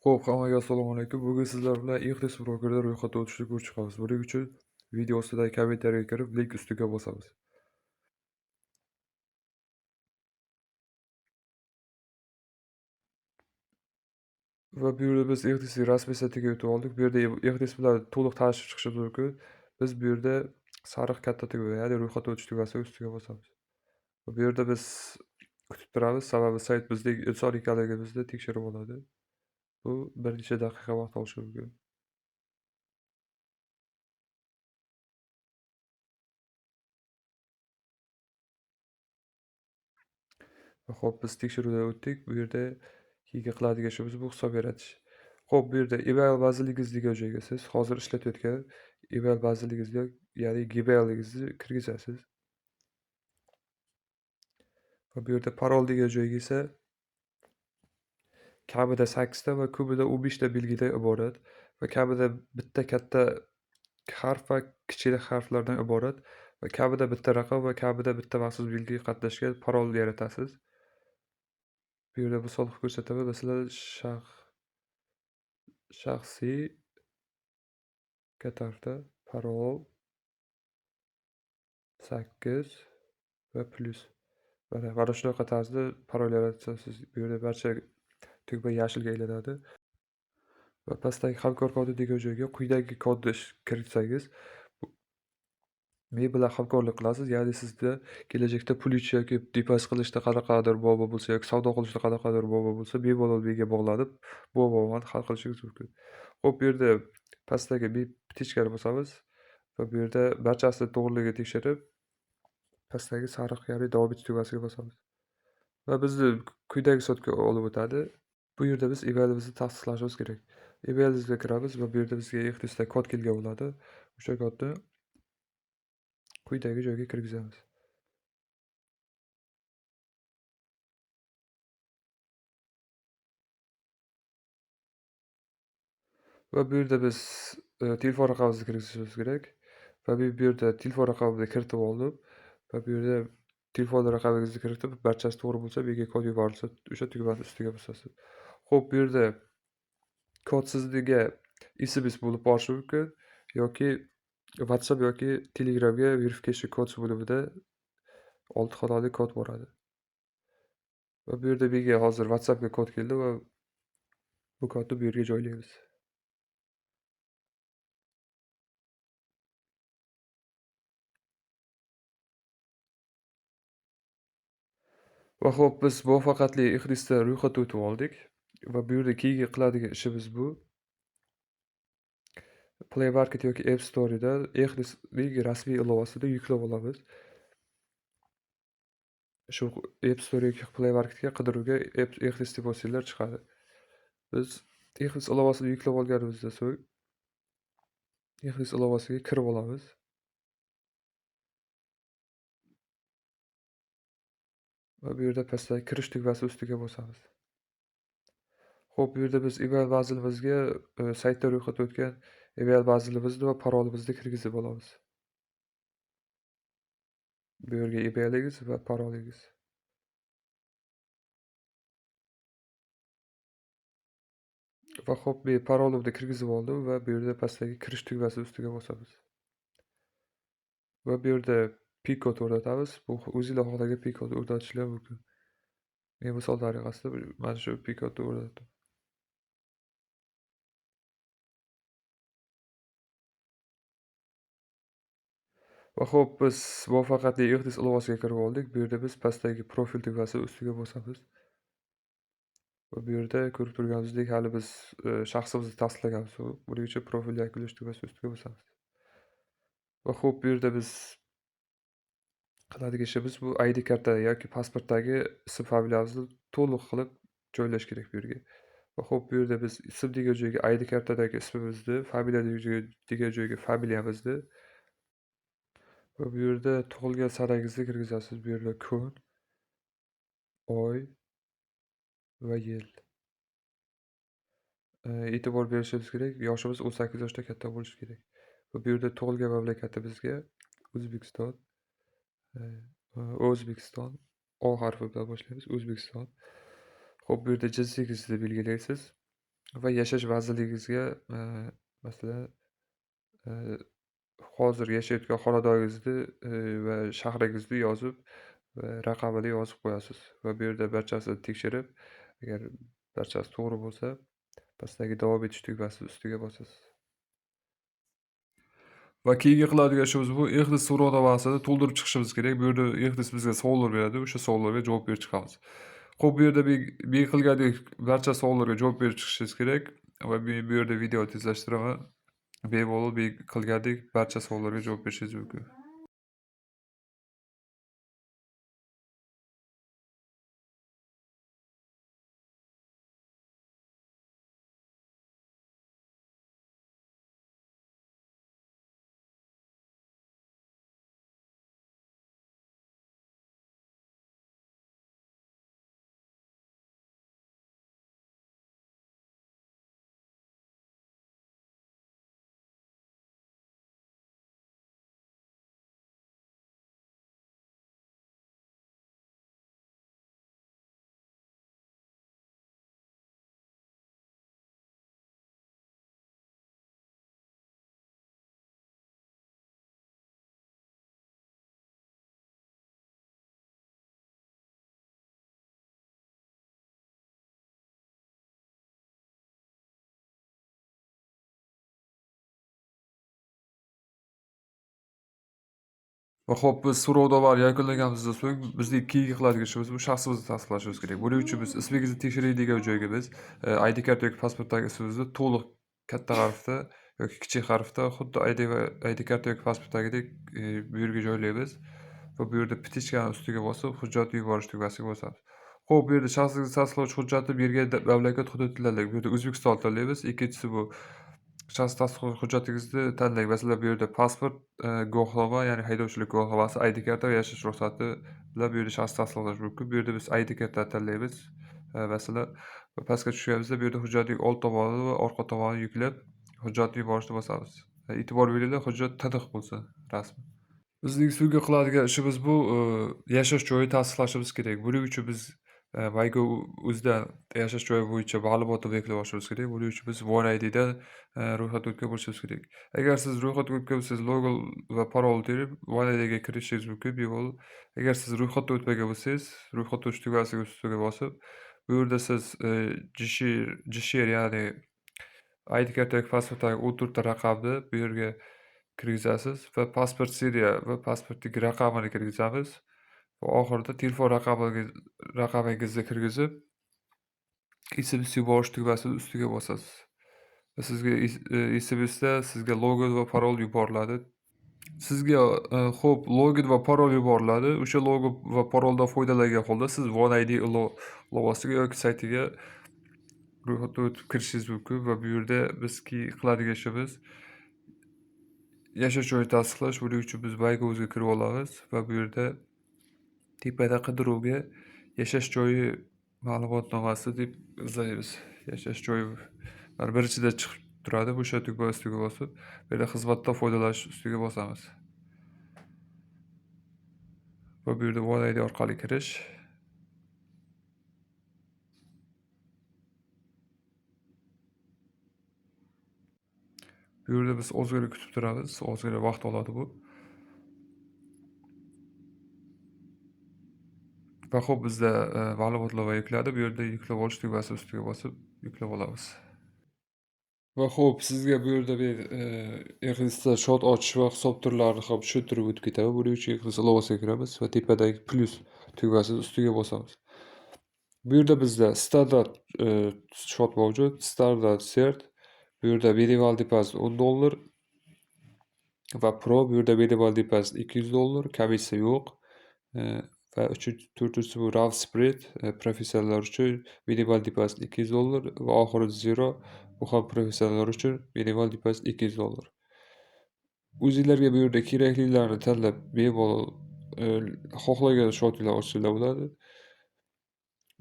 Xo'p, hammaga assalomu alaykum. Bugun sizlar bilan Ixris brokerda ro'yxatdan o'tishni ko'rib chiqamiz. Buning uchun video ostidagi kommentariyaga kirib, link ustiga bosamiz. Va bu yerda biz Ixrisning rasmiy saytiga o'tib oldik. Bu yerda Ixris bilan to'liq tanishib chiqishimiz mumkin. Biz bu yerda sariq katta tugma, ya'ni ro'yxatdan o'tish tugmasiga ustiga bosamiz. Va bu yerda biz kutib turamiz, sababi sayt bizning inson ekanligimizni tekshirib oladi. Bu bir necha daqiqa vaqt olishi mumkin. Xo'p, biz tekshiruvdan o'tdik. Bu yerda keyin qiladigan ishimiz bu hisob yaratish. Xo'p, bu yerda email manzilingiz degan joyga siz hozir ishlatayotgan email manzilingizni, ya'ni Gmailingizni kirgizasiz. Va bu yerda parol degan joyga esa kamida 8 ta va ko'pida 15 ta belgidan iborat va kamida bitta katta harf va kichkina harflardan iborat va kamida bitta raqam va kamida bitta maxsus belgi qatnashgan parol yaratasiz. Bu yerda misol qilib ko'rsataman. Masalan, shaxsiy katarda parol 8 va plyus. Mana shunaqa tarzda parol yaratasiz. Bu yerda barcha tugma yashilga aylanadi va pastdagi hamkor kodi degan joyga quyidagi kodni kiritsangiz, men bilan hamkorlik qilasiz. Ya'ni sizda kelajakda pul yuvish yoki depozit qilishda qanaqadir muammo bo'lsa yoki savdo qilishda qanaqadir muammo bo'lsa, bemalol menga bog'lanib, bu muammoni hal qilishingiz mumkin. Xo'p, bu yerda pastdagi biticкani bosamiz va bu yerda barchasini to'g'riligini tekshirib, pastdagi sariq, ya'ni davom etish tugmasiga bosamiz va bizni quyidagi hisobga olib o'tadi. Bu yerda biz emailimizni tasdiqlashimiz kerak. Emailingizga kiramiz va bu yerda bizga Xrisda kod kelgan bo'ladi. O'sha kodni quyidagi joyga kirgizamiz. Va bu yerda biz telefon raqamimizni kirgizishimiz kerak va bu yerda telefon raqamimni kiritib oldim va bu yerda telefon raqamingizni kiritib, barchasi to'g'ri bo'lsa, menga kod yuborilsa, o'sha tugmani ustiga bosasiz. Xo'p, bu yerda kod sizga SMS bo'lib borishi mumkin yoki WhatsApp yoki Telegramga verification codes bo'limida 6 xonali kod boradi. Va bu yerda menga hozir WhatsAppga kod keldi va bu kodni bu yerga joylaymiz. Va xo'p, biz muvaffaqiyatli Xrisda ro'yxatdan o'tib oldik va bu yerda keyingi qiladigan ishimiz bu. Play Market yoki App Store'dan Xrisning rasmiy ilovasini yuklab olamiz. Shu App Store yoki Play Marketga qidiruvga Xris deb bosinglar chiqadi. Biz Xris ilovasini yuklab olganimizdan so'ng Xris ilovasiga kirib olamiz. Va bu yerda pastdagi kirish tugmasi ustiga bosamiz. Xo'p, bu yerda biz email manzilimizga saytda ro'yxatdan o'tgan email manzilimizni va parolimizni kirgizib olamiz. Bu yerga emailingiz va parolingiz. Va xo'p, men parolimni kirgizib oldim va bu yerda pastdagi kirish tugmasi ustiga bosamiz. Va bu yerda PIN kod o'rnatamiz. Bu o'zinglar xohlagan PIN kodni o'rnatishlar mumkin. Men misol tariqasida mana shu PIN kodni o'rnatdim. Va xo'p, biz muvaffaqiyatli Xris ilovasiga kirib oldik. Bu yerda biz pastdagi profil tugmasi ustiga bosamiz. Va bu yerda ko'rib turganingizdek, hali biz shaxsimizni tasdiqlaganimiz yo'q. Buning uchun profil yakunlash tugmasi ustiga bosamiz. Va xo'p, bu yerda biz qiladigan ishimiz bu ID karta yoki pasportdagi ism familiyamizni to'liq qilib joylash kerak bu yerga. Va xo'p, bu yerda biz ism degan joyga ID kartadagi ismimizni, familiya degan joyga familiyamizni va bu yerda tug'ilgan sanangizni kirgizasiz. Bu yerda kun, oy va yil. E'tibor berishimiz kerak, yoshimiz 18 yoshdan katta bo'lishi kerak. Va bu yerda tug'ilgan mamlakatimizga O'zbekiston, O'zbekiston O harfi bilan boshlaymiz. O'zbekiston. Xo'p, bu yerda jinsingizni belgilaysiz. va yashash vazirligingizga, masalan, eee, hozir yashayotgan xonadoningizning, va shahringizni yozib va raqamini yozib qo'yasiz va bu yerda barchasini tekshirib, agar barchasi to'g'ri bo'lsa, pastdagi davom etish tugmasi ustiga bosasiz. Va keyingi qiladigan ishimiz bu EXDIS so'rovnomasini to'ldirib chiqishimiz kerak. Bu yerda EXDIS bizga savollar beradi, o'sha savollarga javob berib chiqamiz. Xo'p, bu yerda men qilgandek barcha savollarga javob berib chiqishingiz kerak va men bu yerda video tezlashtiraman. Bemalol men qilgandek barcha savollarga javob berishingiz mumkin. Va xo'p, biz so'rovnomani yakunlaganimizdan so'ng bizning keyingi qiladigan ishimiz bu shaxsimizni tasdiqlashimiz kerak. Buning uchun biz ismingizni tekshiradigan joyga biz, ID karta yoki pasportdagi ismingizni to'liq katta harfda yoki kichik harfda xuddi ID karta yoki pasportdagidek, bu yerga joylaymiz va bu yerda "Ptichka"ni ustiga bosib, hujjatni yuborish tugmasiga bosamiz. Xo'p, bu yerda shaxsingizni tasdiqlovchi hujjatni bergan mamlakat hududini tanlang. Bu yerda O'zbekiston tanlaymiz. Ikkinchisi bu shaxs tasdiqlovchi hujjatingizni tanlang. Masalan, bu yerda pasport, guvohnoma, ya'ni haydovchilik guvohnomasi, ID karta va yashash ruxsati bilan bu yerda shaxs tasdiqlash mumkin. Bu yerda biz ID kartani tanlaymiz. Masalan, pastga tushganimizda bu yerda hujjatning old tomoni va orqa tomonini yuklab, hujjatni yuborishni bosamiz. E'tibor beringlar, hujjat tiniq bo'lsin, rasmi. Bizning so'nggi qiladigan ishimiz bu, yashash joyi tasdiqlashimiz kerak. Buning uchun biz, MyGov.uz'dan yashash joyi bo'yicha ma'lumotni belgilab olishimiz kerak. Buning uchun biz OneIDdan, ro'yxatdan o'tgan bo'lishimiz kerak. Agar siz ro'yxatdan o'tgan bo'lsangiz, logon va parolni terib OneIDga kirishingiz mumkin bemalol. Agar siz ro'yxatdan o'tmagan bo'lsangiz, ro'yxatdan o'tish tugmasiga ustiga bosib, bu yerda siz, JSHR ya'ni ID karta yoki pasportdagi 14 ta raqamni bu yerga kirgizasiz va pasport seriya va pasportning raqamini kirgizamiz va oxirida telefon raqamingizni kirgizib, SMS yuborish tugmasini ustiga bosasiz. Va sizga SMSda sizga logon va parol yuboriladi. Sizga, xo'p, login va parol yuboriladi. O'sha logon va paroldan foydalangan holda siz OneID ilovasiga yoki saytiga ro'yxatdan o'tib kirishingiz mumkin va bu yerda biz qiladigan ishimiz yashash joyini tasdiqlash. Buning uchun biz MyGov'ga kirib olamiz va bu yerda tepada qidiruvga yashash joyi ma'lumotnomasi deb izlaymiz. Yashash joyi mana birinchida chiqib turadi. O'sha tugma ustiga bosib, bu yerda xizmatdan foydalanish ustiga bosamiz. Va bu yerda OneID orqali kirish. Bu yerda biz ozgina kutib turamiz. Ozgina vaqt oladi bu. Va xo'p, bizda, ma'lumotnoma yukladi. Bu yerda yuklab olish tugmasi ustiga bosib yuklab olamiz. Va xo'p, sizga bu yerda men, EXIS'da shot ochish va hisob turlarini ham tushuntirib o'tib ketaman. Buning uchun EXIS ilovasiga kiramiz va tepadagi plus tugmasini ustiga bosamiz. Bu yerda bizda standart, shot mavjud. Standart cert. Bu yerda minimal depozit $10 va pro bu yerda minimal depozit $200, komissiya yo'q. Va to'rtinchisi bu rough spread, professionallar uchun minimal depozit $200 va oxiri zero. Bu ham professionallar uchun minimal depozit $200. O'zinglarga bu yerda keraklilarni tanlab bemalol, xohlagan shotinglarni ochsanglar bo'ladi.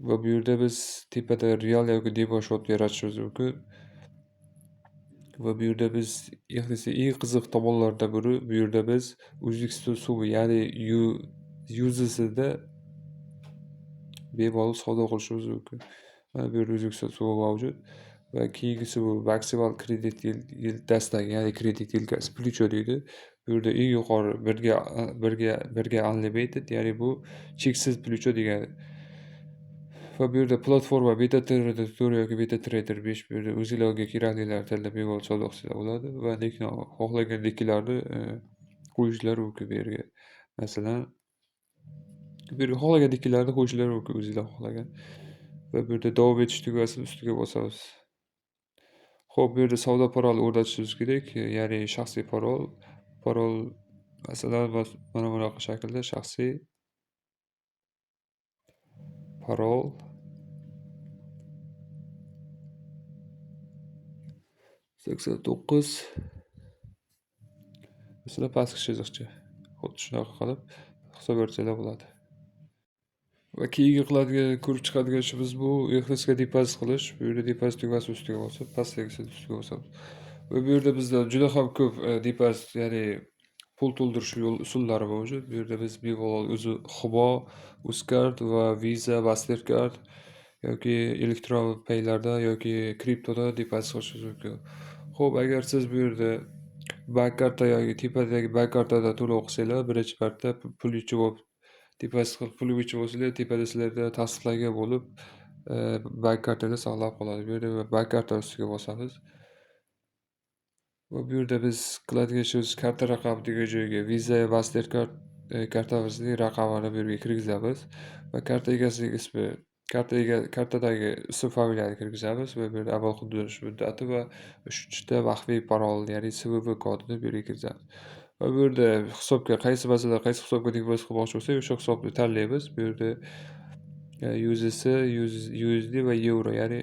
Va bu yerda biz tepada real yoki demo shot yaratishimiz mumkin. Va bu yerda biz eng qiziq tomonlaridan biri, bu yerda biz O'zbekiston so'mi, ya'ni USDda bemalol savdo qilishimiz mumkin. Mana bu yerda O'zbekiston so'mi mavjud. va keyingisi bu maksimal kredit dastagi, ya'ni kredit yelkasi Pluto deydi. Bu yerda eng yuqori birga unlimited, ya'ni bu cheksiz Pluto degani. Va bu yerda platforma MetaTrader 4 yoki MetaTrader 5, bu yerda o'zingizga keraklilarni tanlab bemalol savdo qilsanglar bo'ladi va lekin xohlagan deklarni qo'yishlar mumkin bu yerga. Masalan, bu yerga xohlagan deklarni qo'yishlar mumkin o'zingizlar xohlagan. Va bu yerda davom etish tugmasini ustiga bosamiz. Xo'p, bu yerda savdo paroli o'rnatishimiz kerak, ya'ni shaxsiy parol. Parol masalan mana bunaqa shaklda shaxsiy parol 89 masalan pastki chiziqcha. Xuddi shunaqa qilib hisoblarsanglar bo'ladi. Va keyingi ko'rib chiqadigan ishimiz bu EXSga depozit qilish. Bu yerda depozit tugmasini ustiga bosib, pastdagisini ustiga bosamiz. Va bu yerda bizda juda ham ko'p depozit, ya'ni pul to'ldirish usullari mavjud. Bu yerda biz bemalol o'zi Humo, Uzcard va Visa, Mastercard yoki elektron-paylarda yoki kriptoda depozit qilishingiz mumkin. Xo'p, agar siz bu yerda bank karta yoki tepadagi bank kartadan to'lov qilsanglar, birinchi marta pul yechib depozit qilib pul yechib olsanglar, tepada sizlarda tasdiqlangan bo'lib, bank kartada saqlab qoladi. Bu yerda bank karta ustiga bosamiz. Va bu yerda biz qiladigan ishimiz karta raqami degan joyga Visa, Mastercard kartamizning raqamini bu yerga kirgizamiz va karta egasining ismi, kartadagi ism familiyani kirgizamiz va bu yerda amal qildirish muddati va 3ta maxfiy parol, ya'ni CVV kodini bu yerga kiritamiz. Va bu yerda hisobga qaysi hisobga depozit qilmoqchi bo'lsak, o'sha hisobni tanlaymiz. Bu yerda USD, USD va yevro, ya'ni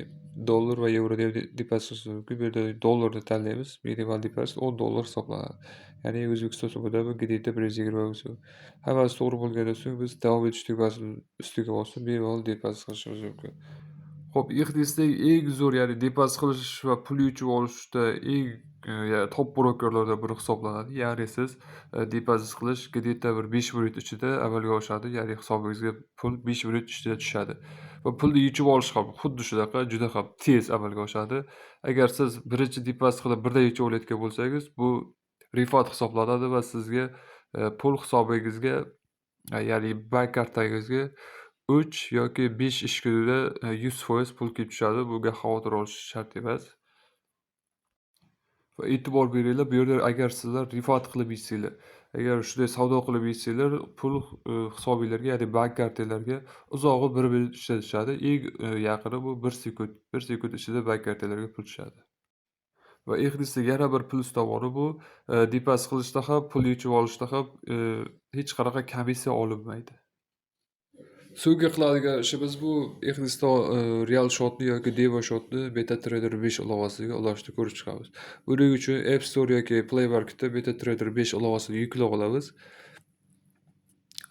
dollar va yevro deb depozit qilish mumkin. Bu yerda dollarni tanlaymiz. Minimal depozit $10 hisoblanadi. Ya'ni O'zbekiston so'mida bu где-то 120 so'm. Hammasi to'g'ri bo'lgandan so'ng biz davom etish tugmasini ustiga bosib bemalol depozit qilishimiz mumkin. Xo'p, IXDSdagi eng zo'r, ya'ni depozit qilish va pul yechib olishda eng top brokerlardan biri hisoblanadi. Ya'ni siz depozit qilish где-то bir 5 minut ichida amalga oshadi. Ya'ni hisobingizga pul 5 minut ichida tushadi. Va pulni yechib olish ham xuddi shunaqa, juda ham tez amalga oshadi. Agar siz birinchi depozit qilib birdan yechib olayotgan bo'lsangiz, bu refund hisoblanadi va sizga pul hisobingizga, ya'ni bank kartangizga 3 yoki 5 ish kunida 100% pul kelib tushadi. Bunga xavotir olish shart emas. Va e'tibor beringlar, bu yerda agar sizlar refund qilib yechsanglar, agar shunday savdo qilib yechsanglar, pul hisobinglarga, ya'ni bank kartalarga uzog'i 1 minut ichida tushadi. Eng yaqini bu 1 sekund. 1 sekund ichida bank kartalarga pul tushadi. Va IXDSda yana bir plyus tomoni bu, depozit qilishda ham, pul yechib olishda ham hech qanaqa komissiya olinmaydi. So'nggi qiladigan ishimiz bu IXDSda real shotni yoki demo shotni MetaTrader 5 ilovasiga ulashni ko'rib chiqamiz. Buning uchun App Store yoki Play Marketda MetaTrader 5 ilovasini yuklab olamiz.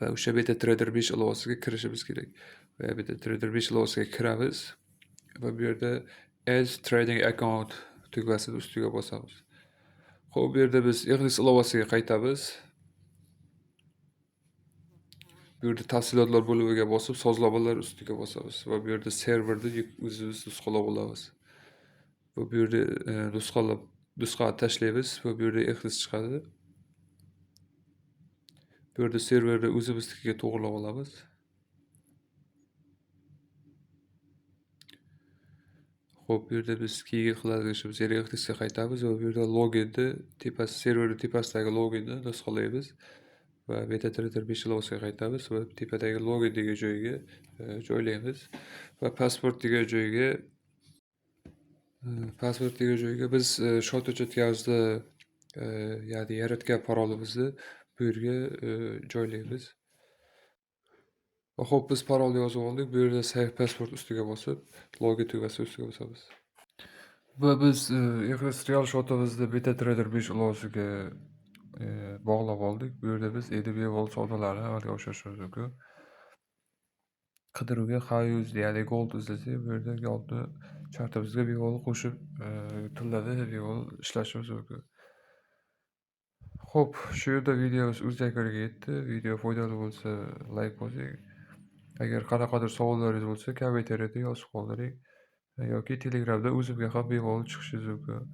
Va o'sha MetaTrader 5 ilovasiga kirishimiz kerak. Va MetaTrader 5 ilovasiga kiramiz va bu yerda Add Trading Account tugmasini ustiga bosamiz. Xo'p, bu yerda biz IXDS ilovasiga qaytamiz. Bu yerda tafsilotlar bo'limiga bosib, sozlamalar ustiga bosamiz va bu yerda serverni o'zimiz nusxalab olamiz. Va bu yerda nusxani tashlaymiz va bu yerda IXDS chiqadi. Bu yerda serverni o'zimiznikiga to'g'irlab olamiz. Xo'p, bu yerda biz keyingi qiladigan ishimiz yana IXDSga qaytamiz va bu yerda loginni serverni tepasidagi loginni nusxalaymiz va MetaTrader 5 ilovasiga qaytamiz va tepadagi login degan joyga joylaymiz va pasport degan joyga biz shot o'chayotganimizda ya'ni yaratgan parolimizni bu yerga joylaymiz. Va xo'p, biz parolni yozib oldik. Bu yerda Save Passport ustiga bosib, login tugmasi ustiga bosamiz. Va biz IXDS real shotimizni MetaTrader 5 ilovasiga bog'lab oldik. Bu yerda biz endi bemalol savdolarni amalga oshirishimiz mumkin. Qidiruvga HUSD, ya'ni gold izlasak, bu yerda goldni chartimizga bemalol qo'shib, tunlarda bemalol ishlashimiz mumkin. Xo'p, shu yerda videomiz o'z yakuniga yetdi. Video foydali bo'lsa, like bosing. Agar qanaqadir savollaringiz bo'lsa, kommentariyada yozib qoldiring. yoki Telegramda o'zimga ham bemalol chiqishingiz mumkin.